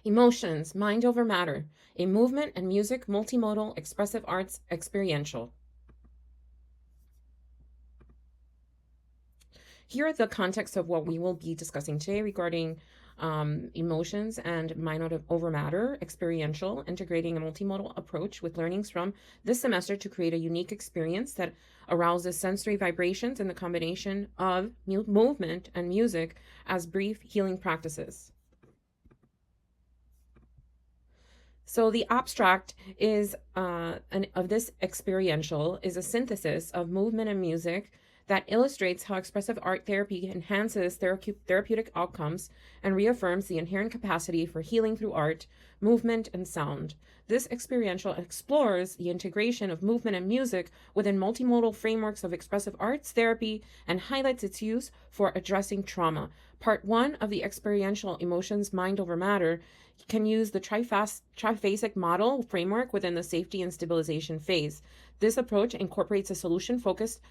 Emotions, mind over matter, a movement and music multimodal expressive arts experiential. Here are the context of what we will be discussing today regarding emotions and mind over matter, experiential, integrating a multimodal approach with learnings from this semester to create a unique experience that arouses sensory vibrations in the combination of movement and music as brief healing practices. So the abstract is of this experiential is a synthesis of movement and music that illustrates how expressive art therapy enhances therapeutic outcomes and reaffirms the inherent capacity for healing through art, movement, and sound. This experiential explores the integration of movement and music within multimodal frameworks of expressive arts therapy and highlights its use for addressing trauma. Part 1 of the experiential emotions mind over matter can use the triphasic model framework within the safety and stabilization phase. This approach incorporates a solution-focused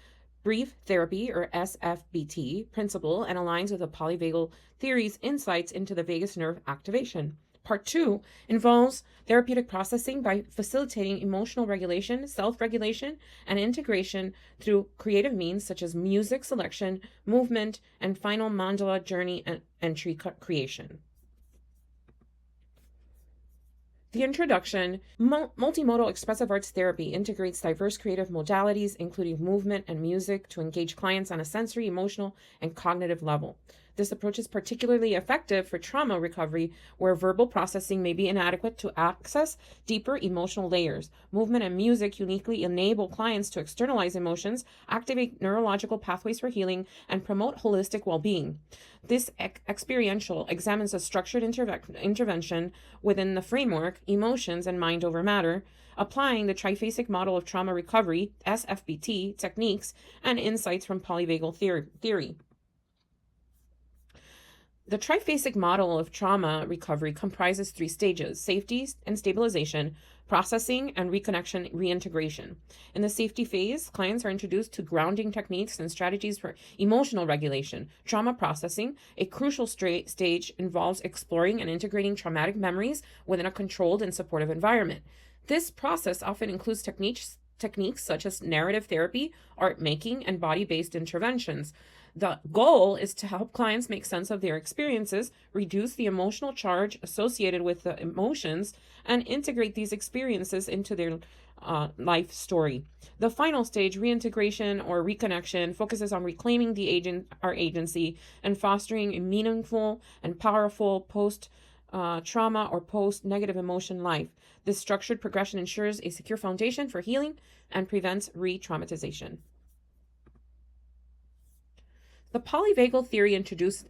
brief therapy, or SFBT, principle and aligns with the polyvagal theory's insights into the vagus nerve activation. Part 2 involves therapeutic processing by facilitating emotional regulation, self-regulation, and integration through creative means such as music selection, movement, and final mandala journey and entry creation. The introduction, multimodal expressive arts therapy integrates diverse creative modalities, including movement and music, to engage clients on a sensory, emotional, and cognitive level. This approach is particularly effective for trauma recovery, where verbal processing may be inadequate to access deeper emotional layers. Movement and music uniquely enable clients to externalize emotions, activate neurological pathways for healing, and promote holistic well-being. This experiential examines a structured intervention within the framework, emotions and mind over matter, applying the triphasic model of trauma recovery, SFBT, techniques and insights from polyvagal theory. The triphasic model of trauma recovery comprises 3 stages: safety and stabilization, processing, and reconnection reintegration. In the safety phase, clients are introduced to grounding techniques and strategies for emotional regulation. Trauma processing, a crucial stage, involves exploring and integrating traumatic memories within a controlled and supportive environment. This process often includes techniques such as narrative therapy, art making, and body-based interventions. The goal is to help clients make sense of their experiences, reduce the emotional charge associated with the emotions, and integrate these experiences into their life story. The final stage, reintegration or reconnection, focuses on reclaiming our agency and fostering a meaningful and powerful post-trauma or post-negative emotion life. This structured progression ensures a secure foundation for healing and prevents re-traumatization. The polyvagal theory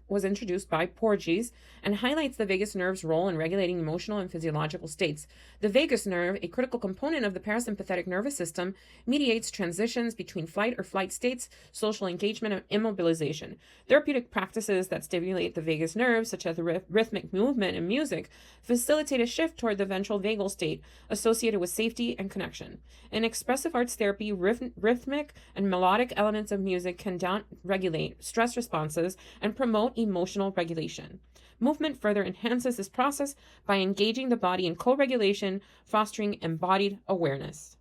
was introduced by Porges and highlights the vagus nerve's role in regulating emotional and physiological states. The vagus nerve, a critical component of the parasympathetic nervous system, mediates transitions between fight or flight states, social engagement, and immobilization. Therapeutic practices that stimulate the vagus nerve, such as rhythmic movement and music, facilitate a shift toward the ventral vagal state associated with safety and connection. In expressive arts therapy, rhythmic and melodic elements of music can down-regulate stress responses and promote emotional regulation. Movement further enhances this process by engaging the body in co-regulation, fostering embodied awareness.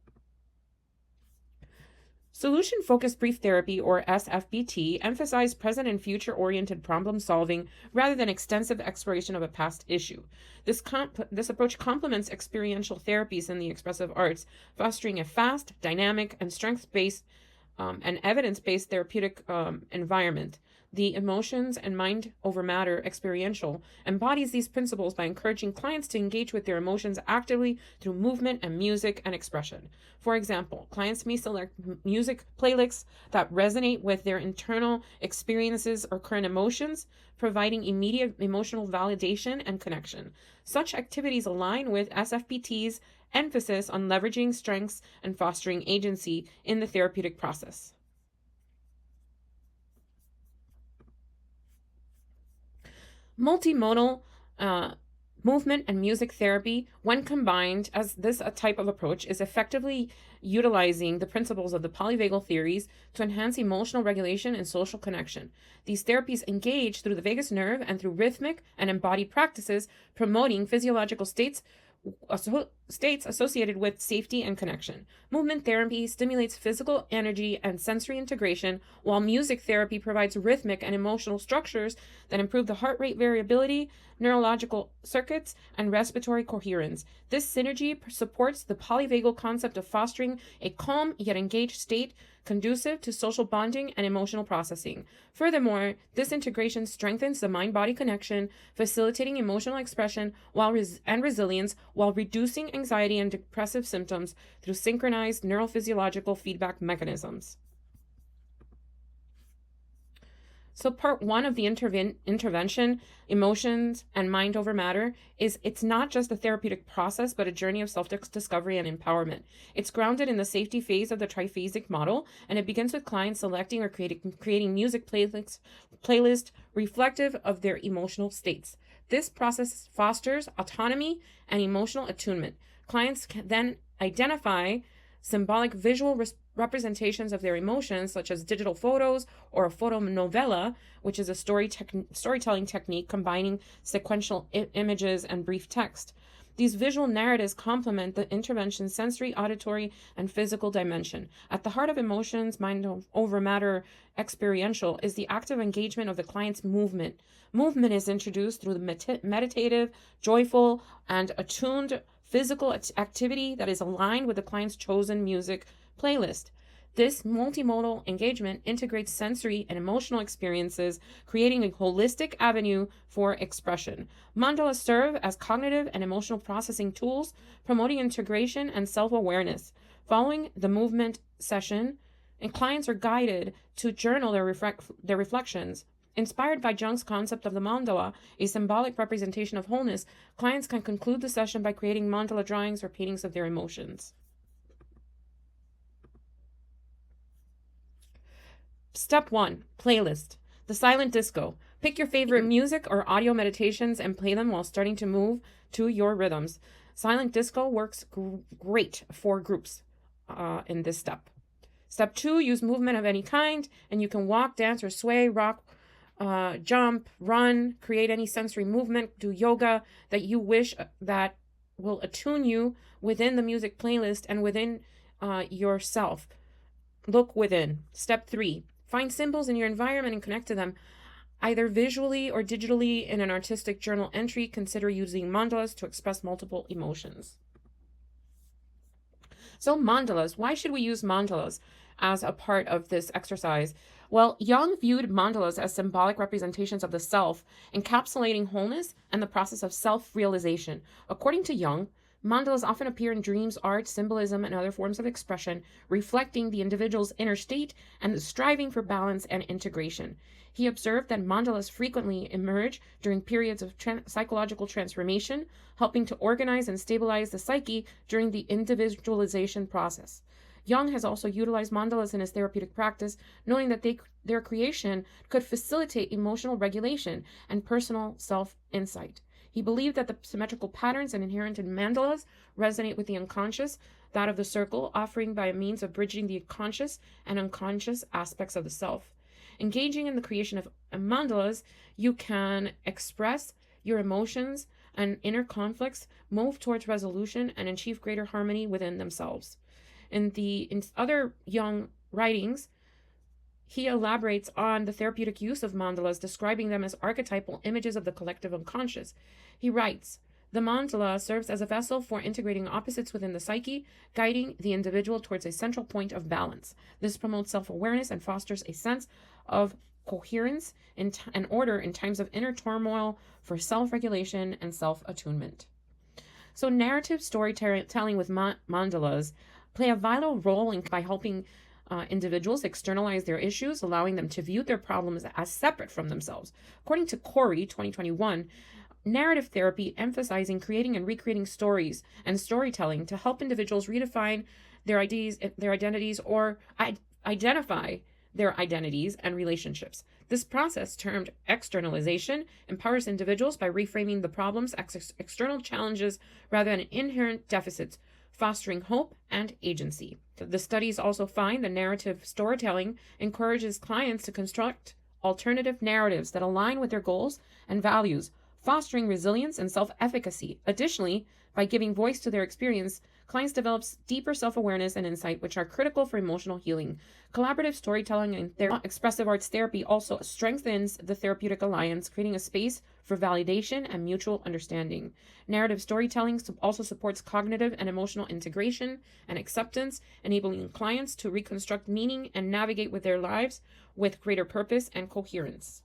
Solution-focused brief therapy, or SFBT, emphasizes present and future-oriented problem solving rather than extensive exploration of a past issue. This approach complements experiential therapies in the expressive arts, fostering a fast, dynamic, and strength-based and evidence-based therapeutic environment. The emotions and mind over matter experiential embodies these principles by encouraging clients to engage with their emotions actively through movement and music and expression. For example, clients may select music playlists that resonate with their internal experiences or current emotions, providing immediate emotional validation and connection. Such activities align with SFBT's emphasis on leveraging strengths and fostering agency in the therapeutic process. Multimodal Movement and music therapy, when combined as this type of approach, is effectively utilizing the principles of the polyvagal theories to enhance emotional regulation and social connection. These therapies engage through the vagus nerve and through rhythmic and embodied practices, promoting physiological states associated with safety and connection. Movement therapy stimulates physical energy and sensory integration, while music therapy provides rhythmic and emotional structures that improve the heart rate variability, neurological circuits, and respiratory coherence. This synergy supports the polyvagal concept of fostering a calm yet engaged state conducive to social bonding and emotional processing. Furthermore, this integration strengthens the mind-body connection, facilitating emotional expression and resilience while reducing anxiety and depressive symptoms through synchronized neurophysiological feedback mechanisms. So part one of the intervention, emotions, and mind over matter is it's not just a therapeutic process, but a journey of self-discovery and empowerment. It's grounded in the safety phase of the triphasic model, and it begins with clients selecting or creating music playlist reflective of their emotional states. This process fosters autonomy and emotional attunement. Clients can then identify symbolic visual representations of their emotions, such as digital photos or a photo novella, which is a storytelling technique combining sequential images and brief text. These visual narratives complement the intervention's sensory, auditory, and physical dimension. At the heart of emotions, mind over matter experiential is the active engagement of the client's movement. Movement is introduced through the meditative, joyful, and attuned physical activity that is aligned with the client's chosen music playlist. This multimodal engagement integrates sensory and emotional experiences, creating a holistic avenue for expression. Mandalas serve as cognitive and emotional processing tools, promoting integration and self-awareness. Following the movement session, and clients are guided to journal their reflections. Inspired by Jung's concept of the mandala, a symbolic representation of wholeness, clients can conclude the session by creating mandala drawings or paintings of their emotions. Step 1. Playlist. The silent disco. Pick your favorite music or audio meditations and play them while starting to move to your rhythms. Silent disco works great for groups in this step. Step 2. Use movement of any kind, and you can walk, dance, or sway, rock, jump, run, create any sensory movement, do yoga that you wish that will attune you within the music playlist and within yourself. Look within. Step 3. Find symbols in your environment and connect to them, either visually or digitally in an artistic journal entry. Consider using mandalas to express multiple emotions. So mandalas, why should we use mandalas as a part of this exercise? Well, Jung viewed mandalas as symbolic representations of the self, encapsulating wholeness and the process of self-realization. According to Jung, mandalas often appear in dreams, art, symbolism, and other forms of expression, reflecting the individual's inner state and the striving for balance and integration. He observed that mandalas frequently emerge during periods of psychological transformation, helping to organize and stabilize the psyche during the individualization process. Jung has also utilized mandalas in his therapeutic practice, knowing that their creation could facilitate emotional regulation and personal self-insight. He believed that the symmetrical patterns and inherent in mandalas resonate with the unconscious, that of the circle, offering by a means of bridging the conscious and unconscious aspects of the self. Engaging in the creation of mandalas, you can express your emotions and inner conflicts, move towards resolution, and achieve greater harmony within themselves. In other Jung writings, he elaborates on the therapeutic use of mandalas, describing them as archetypal images of the collective unconscious. He writes, "The mandala serves as a vessel for integrating opposites within the psyche, guiding the individual towards a central point of balance. This promotes self-awareness and fosters a sense of coherence and order in times of inner turmoil for self-regulation and self-attunement." So narrative storytelling with mandalas play a vital role by helping individuals externalize their issues, allowing them to view their problems as separate from themselves. According to Corey, 2021, narrative therapy emphasizing creating and recreating stories and storytelling to help individuals redefine their identities or identify their identities and relationships. This process, termed externalization, empowers individuals by reframing the problems as external challenges rather than inherent deficits, fostering hope and agency. The studies also find that narrative storytelling encourages clients to construct alternative narratives that align with their goals and values, fostering resilience and self-efficacy. Additionally, by giving voice to their experience, clients develop deeper self-awareness and insight, which are critical for emotional healing. Collaborative storytelling and expressive arts therapy also strengthens the therapeutic alliance, creating a space for validation and mutual understanding. Narrative storytelling also supports cognitive and emotional integration and acceptance, enabling clients to reconstruct meaning and navigate with their lives with greater purpose and coherence.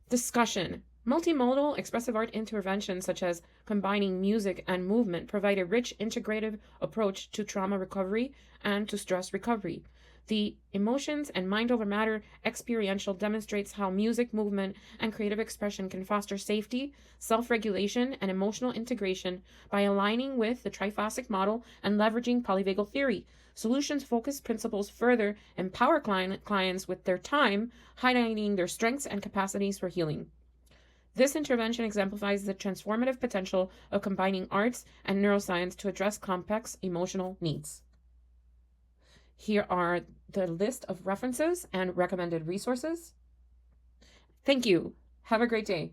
Discussion. Multimodal expressive art interventions such as combining music and movement provide a rich integrative approach to trauma recovery and to stress recovery. The Emotions and Mind Over Matter experiential demonstrates how music, movement, and creative expression can foster safety, self-regulation, and emotional integration by aligning with the triphasic model and leveraging polyvagal theory. Solutions-focused principles further empower clients with their time, highlighting their strengths and capacities for healing. This intervention exemplifies the transformative potential of combining arts and neuroscience to address complex emotional needs. Here are the list of references and recommended resources. Thank you. Have a great day.